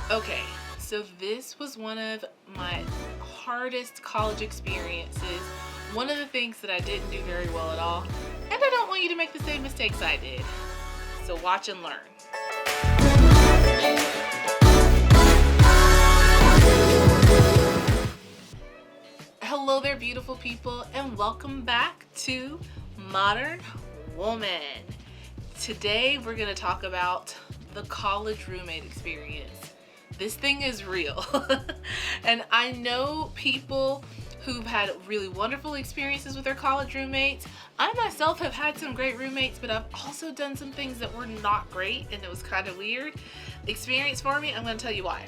Okay, so this was one of my hardest college experiences. One of the things that I didn't do very well at all. And I don't want you to make the same mistakes I did. So watch and learn. Hello there, beautiful people, and welcome back to Modern Woman. Today we're going to talk about the college roommate experience. This thing is real. And I know people who've had really wonderful experiences with their college roommates. I myself have had some great roommates, but I've also done some things that were not great, and it was kind of weird experience for me. I'm going to tell you why.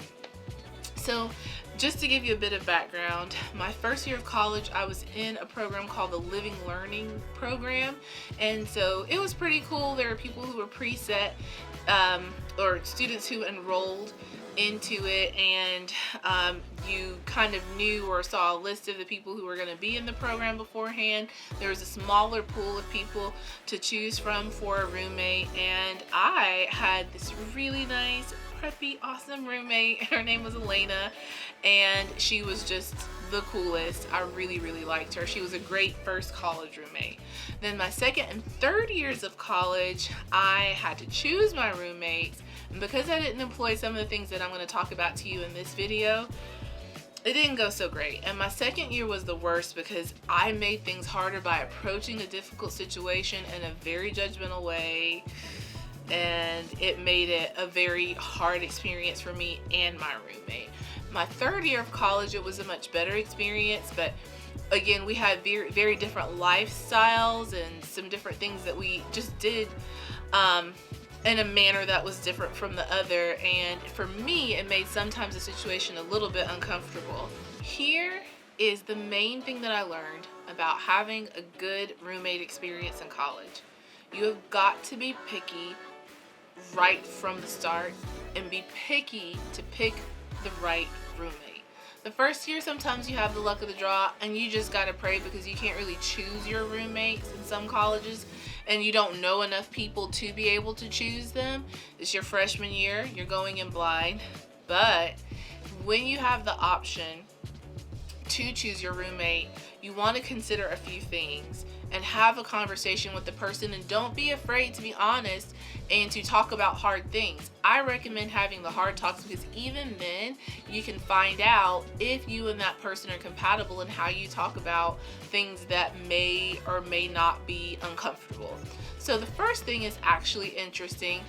So just to give you a bit of background, my first year of college, I was in a program called the Living Learning Program. And so it was pretty cool. There were people who were preset, or students who enrolled into it, and you kind of knew or saw a list of the people who were going to be in the program beforehand. There was a smaller pool of people to choose from for a roommate, and I had this really nice, preppy, awesome roommate. Her name was Elena, and she was just the coolest. I really liked her. She was a great first college roommate. Then my second and third years of college, I had to choose my roommates, and because I didn't employ some of the things that I'm going to talk about to you in this video, it didn't go so great. And my second year was the worst because I made things harder by approaching a difficult situation in a very judgmental way, and it made it a very hard experience for me and my roommate. My third year of college, it was a much better experience, but again, we had very different lifestyles and some different things that we just did in a manner that was different from the other, and for me, it made sometimes the situation a little bit uncomfortable. Here is the main thing that I learned about having a good roommate experience in college. You have got to be picky right from the start, and be picky to pick the right roommate. The first year, sometimes you have the luck of the draw, and you just gotta pray because you can't really choose your roommates in some colleges, and you don't know enough people to be able to choose them. It's your freshman year, you're going in blind. But when you have the option to choose your roommate, you want to consider a few things and have a conversation with the person, and don't be afraid to be honest and to talk about hard things. I recommend having the hard talks because even then you can find out if you and that person are compatible and how you talk about things that may or may not be uncomfortable. So the first thing is actually interesting.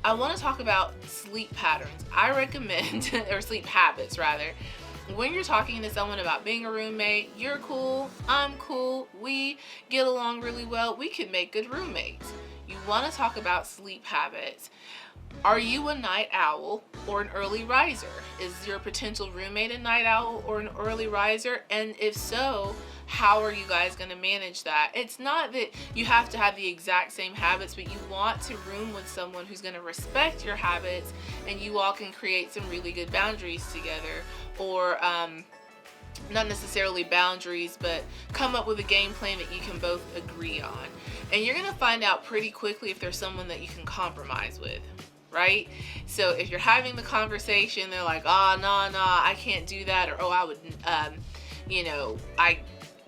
I want to talk about sleep patterns. I recommend, or sleep habits rather. When you're talking to someone about being a roommate, you're cool, I'm cool, we get along really well, we could make good roommates. You want to talk about sleep habits. Are you a night owl or an early riser? Is your potential roommate a night owl or an early riser? And if so, how are you guys going to manage that? It's not that you have to have the exact same habits, but you want to room with someone who's going to respect your habits, and you all can create some really good boundaries together, or not necessarily boundaries, but come up with a game plan that you can both agree on. And you're going to find out pretty quickly if there's someone that you can compromise with, right? So if you're having the conversation, they're like, oh, no, I can't do that, or oh, I would,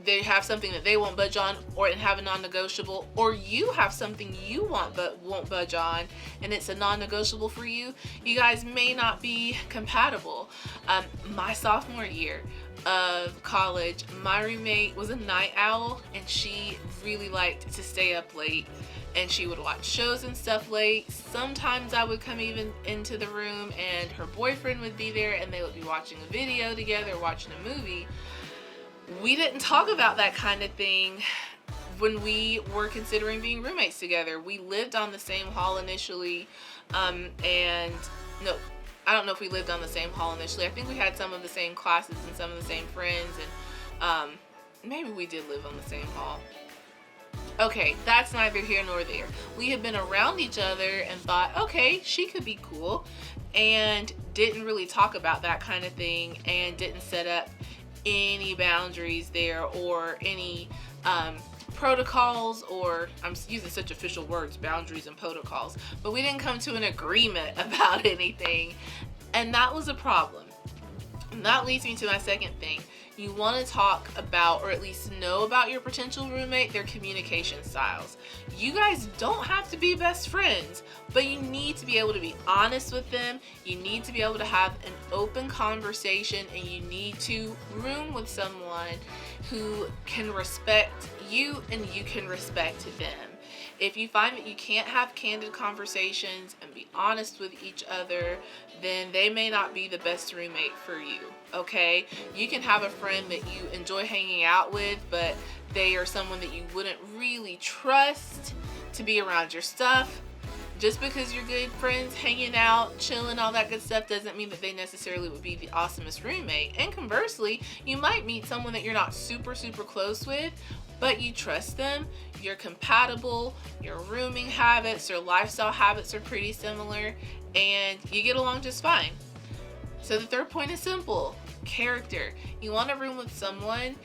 they have something that they won't budge on, or and have a non-negotiable, or you have something you want but won't budge on, and it's a non-negotiable for you, you guys may not be compatible. My sophomore year of college, my roommate was a night owl, and she really liked to stay up late, and she would watch shows and stuff late. Sometimes I would come even into the room and her boyfriend would be there, and they would be watching a video together, watching a movie. We didn't talk about that kind of thing when we were considering being roommates together. We lived on the same hall initially, and no, I don't know if we lived on the same hall initially. I think we had some of the same classes and some of the same friends, and maybe we did live on the same hall. Okay, that's neither here nor there. We had been around each other and thought, okay, she could be cool, and didn't really talk about that kind of thing, and didn't set up any boundaries there, or any protocols, or I'm using such official words, boundaries and protocols, but we didn't come to an agreement about anything. And that was a problem. And that leads me to my second thing. You want to talk about, or at least know about, your potential roommate, their communication styles. You guys don't have to be best friends, but you need to be able to be honest with them. You need to be able to have an open conversation, and you need to room with someone who can respect you and you can respect them. If you find that you can't have candid conversations and be honest with each other, then they may not be the best roommate for you, okay? You can have a friend that you enjoy hanging out with, but they are someone that you wouldn't really trust to be around your stuff. Just because you're good friends, hanging out, chilling, all that good stuff, doesn't mean that they necessarily would be the awesomest roommate. And conversely, you might meet someone that you're not super close with, but you trust them, you're compatible, your rooming habits, your lifestyle habits are pretty similar, and you get along just fine. So the third point is simple: character. You want to room with someone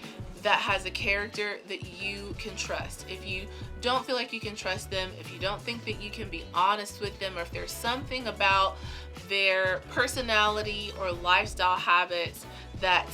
that has a character that you can trust. If you don't feel like you can trust them, if you don't think that you can be honest with them, or if there's something about their personality or lifestyle habits that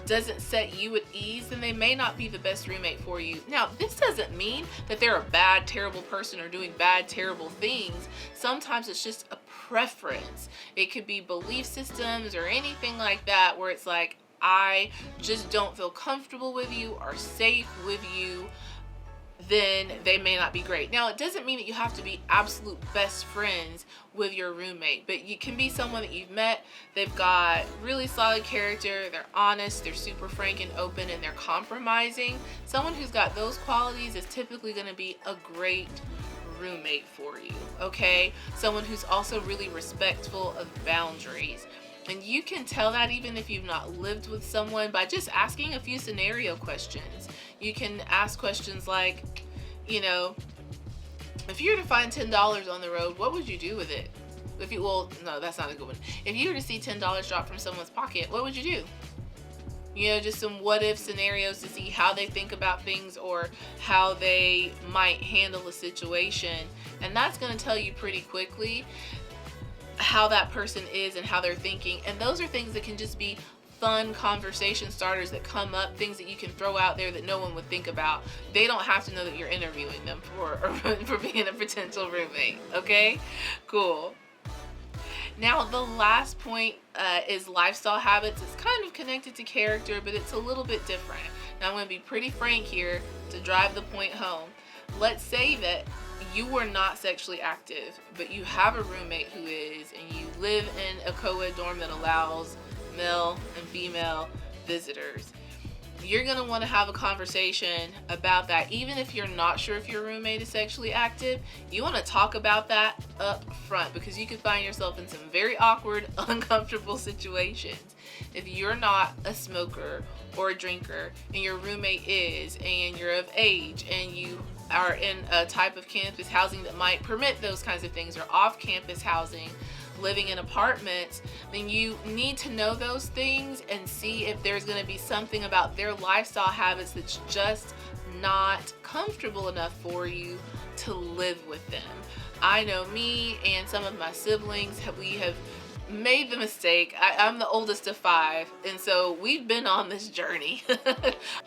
doesn't set you at ease, then they may not be the best roommate for you. Now, this doesn't mean that they're a bad, terrible person or doing bad, terrible things. Sometimes it's just a preference. It could be belief systems or anything like that, where it's like, I just don't feel comfortable with you or safe with you, then they may not be great. Now, it doesn't mean that you have to be absolute best friends with your roommate, but you can be someone that you've met, they've got really solid character, they're honest, they're super frank and open, and they're compromising. Someone who's got those qualities is typically going to be a great roommate for you, okay? Someone who's also really respectful of boundaries. And you can tell that even if you've not lived with someone by just asking a few scenario questions. You can ask questions like, you know, if you were to find $10 on the road, what would you do with it? Well, no, that's not a good one. If you were to see $10 drop from someone's pocket, what would you do? You know, just some what if scenarios to see how they think about things or how they might handle a situation. And that's going to tell you pretty quickly how that person is and how they're thinking. And those are things that can just be fun conversation starters that come up, things that you can throw out there that no one would think about. They don't have to know that you're interviewing them for being a potential roommate. Okay, cool. Now, the last point is lifestyle habits. It's kind of connected to character, but it's a little bit different. Now, I'm going to be pretty frank here to drive the point home. Let's say that you were not sexually active, but you have a roommate who is, and you live in a co-ed dorm that allows male and female visitors. You're going to want to have a conversation about that. Even if you're not sure if your roommate is sexually active, you want to talk about that up front, because you could find yourself in some very awkward, uncomfortable situations. If you're not a smoker or a drinker and your roommate is, and you're of age, and you are in a type of campus housing that might permit those kinds of things, or off-campus housing, living in apartments, then you need to know those things and see if there's going to be something about their lifestyle habits that's just not comfortable enough for you to live with them. I know me and some of my siblings, we have made the mistake. I'm the oldest of 5, and so we've been on this journey.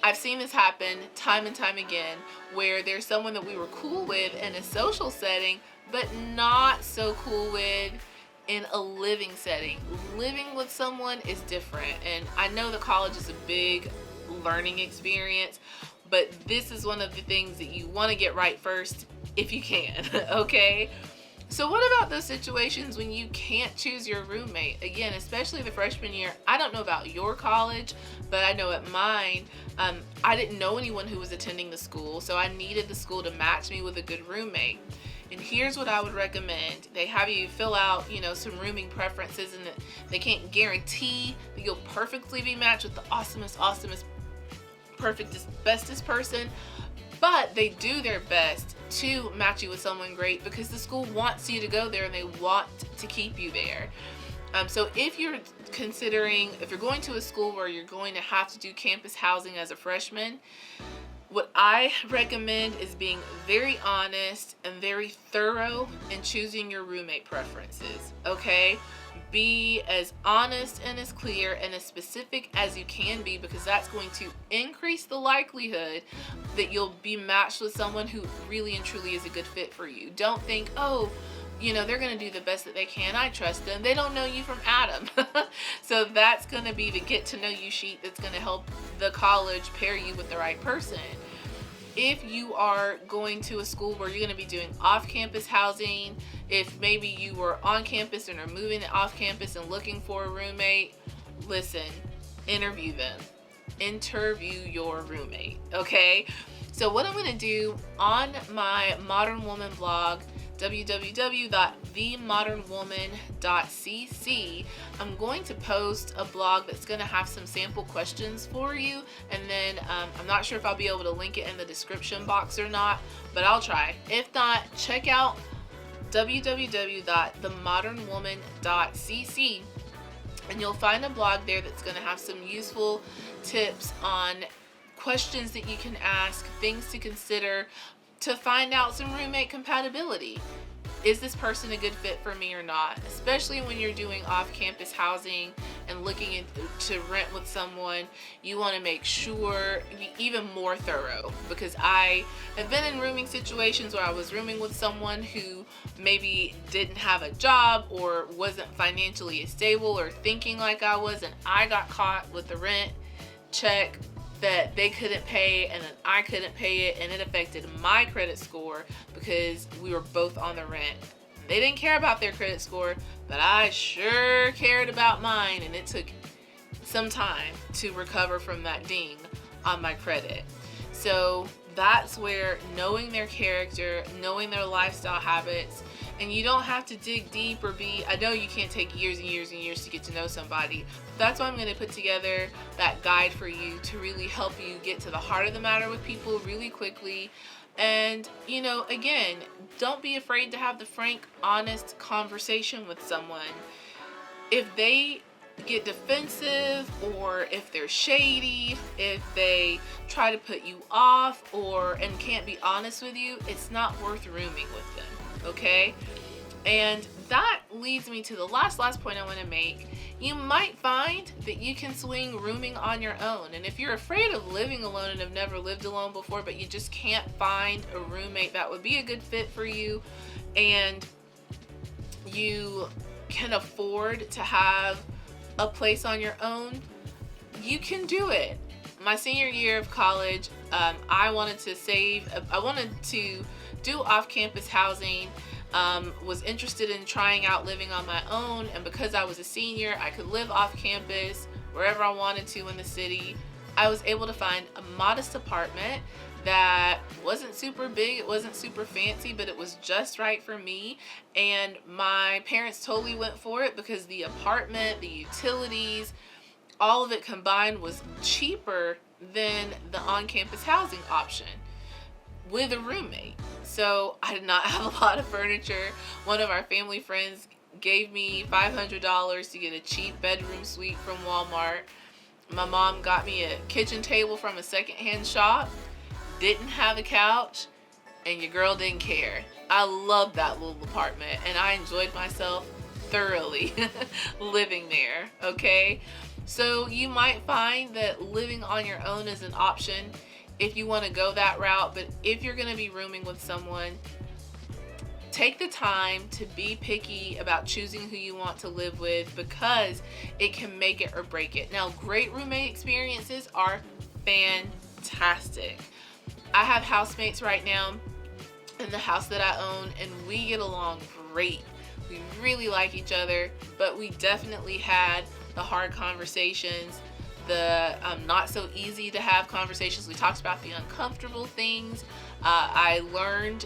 I've seen this happen time and time again, where there's someone that we were cool with in a social setting, but not so cool with in a living setting. Living with someone is different, and I know that college is a big learning experience, but this is one of the things that you want to get right first if you can, okay? So what about those situations when you can't choose your roommate? Again, especially the freshman year. I don't know about your college, but I know at mine, I didn't know anyone who was attending the school, so I needed the school to match me with a good roommate. And here's what I would recommend. They have you fill out, you know, some rooming preferences, and they can't guarantee that you'll perfectly be matched with the awesomest, perfectest, bestest person, but they do their best to match you with someone great, because the school wants you to go there and they want to keep you there. So if you're going to a school where you're going to have to do campus housing as a freshman, what I recommend is being very honest and very thorough in choosing your roommate preferences, okay? Be as honest and as clear and as specific as you can be, because that's going to increase the likelihood that you'll be matched with someone who really and truly is a good fit for you. Don't think, oh, they're going to do the best that they can. I trust them. They don't know you from Adam. So that's going to be the get to know you sheet that's going to help the college pair you with the right person. If you are going to a school where you're going to be doing off-campus housing, if maybe you were on campus and are moving off campus and looking for a roommate, listen, interview them. Interview your roommate, okay? So what I'm going to do on my Modern Woman blog, www.themodernwoman.cc, I'm going to post a blog that's going to have some sample questions for you, and then I'm not sure if I'll be able to link it in the description box or not, but I'll try. If not, check out www.themodernwoman.cc, and you'll find a blog there that's going to have some useful tips on questions that you can ask, things to consider to find out some roommate compatibility. Is this person a good fit for me or not? Especially when you're doing off-campus housing and looking to rent with someone, you want to make sure, be even more thorough, because I have been in rooming situations where I was rooming with someone who maybe didn't have a job or wasn't financially stable or thinking like I was, and I got caught with the rent check that they couldn't pay, and then I couldn't pay it, and it affected my credit score because we were both on the rent. They didn't care about their credit score, but I sure cared about mine, and it took some time to recover from that ding on my credit. So that's where knowing their character, knowing their lifestyle habits, and you don't have to dig deep or I know you can't take years and years and years to get to know somebody. That's why I'm going to put together that guide for you to really help you get to the heart of the matter with people really quickly. And, again, don't be afraid to have the frank, honest conversation with someone. If they get defensive, or if they're shady, if they try to put you off and can't be honest with you, it's not worth rooming with them. Okay? And that leads me to the last point I want to make. You might find that you can swing rooming on your own. And if you're afraid of living alone and have never lived alone before, but you just can't find a roommate that would be a good fit for you, and you can afford to have a place on your own, you can do it. My senior year of college, I wanted to do off-campus housing, was interested in trying out living on my own, and because I was a senior, I could live off campus wherever I wanted to in the city. I was able to find a modest apartment that wasn't super big, it wasn't super fancy, but it was just right for me, and my parents totally went for it because the apartment, the utilities, all of it combined was cheaper than the on-campus housing option with a roommate. So I did not have a lot of furniture. One of our family friends gave me $500 to get a cheap bedroom suite from Walmart. My mom got me a kitchen table from a secondhand shop, didn't have a couch, and your girl didn't care. I loved that little apartment, and I enjoyed myself thoroughly living there, okay? So you might find that living on your own is an option if you want to go that route, but if you're going to be rooming with someone, take the time to be picky about choosing who you want to live with, because it can make it or break it. Now, great roommate experiences are fantastic. I have housemates right now in the house that I own, and we get along great. We really like each other, but we definitely had the hard conversations, the not so easy to have conversations. We talked about the uncomfortable things. I learned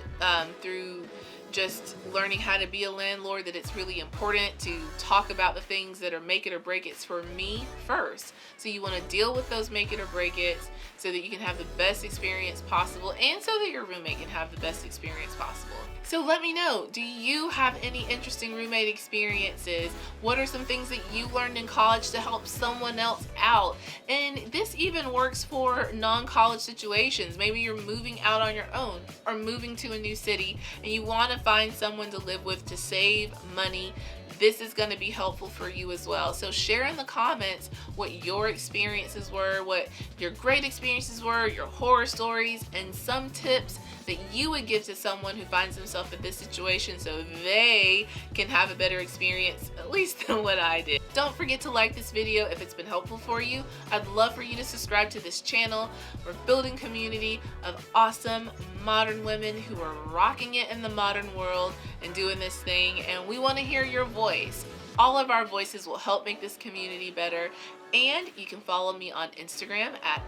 through just learning how to be a landlord that it's really important to talk about the things that are make it or break it for me first. So you want to deal with those make it or break it so that you can have the best experience possible, and so that your roommate can have the best experience possible. So let me know, do you have any interesting roommate experiences? What are some things that you learned in college to help someone else out? And this even works for non-college situations. Maybe you're moving out on your own or moving to a new city and you want to find someone to live with to save money. this is going to be helpful for you as well. So share in the comments what your experiences were, what your great experiences were, your horror stories, and some tips that you would give to someone who finds themselves in this situation so they can have a better experience, at least than what I did. Don't forget to like this video if it's been helpful for you. I'd love for you to subscribe to this channel. We're building a community of awesome modern women who are rocking it in the modern world and doing this thing, and we want to hear your voice. All of our voices will help make this community better, and you can follow me on Instagram at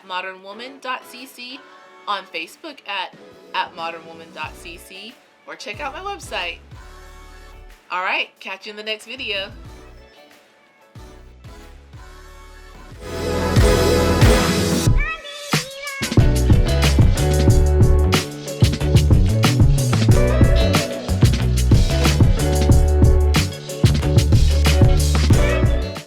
modernwoman.cc, on Facebook at modernwoman.cc, or check out my website. All right, catch you in the next video.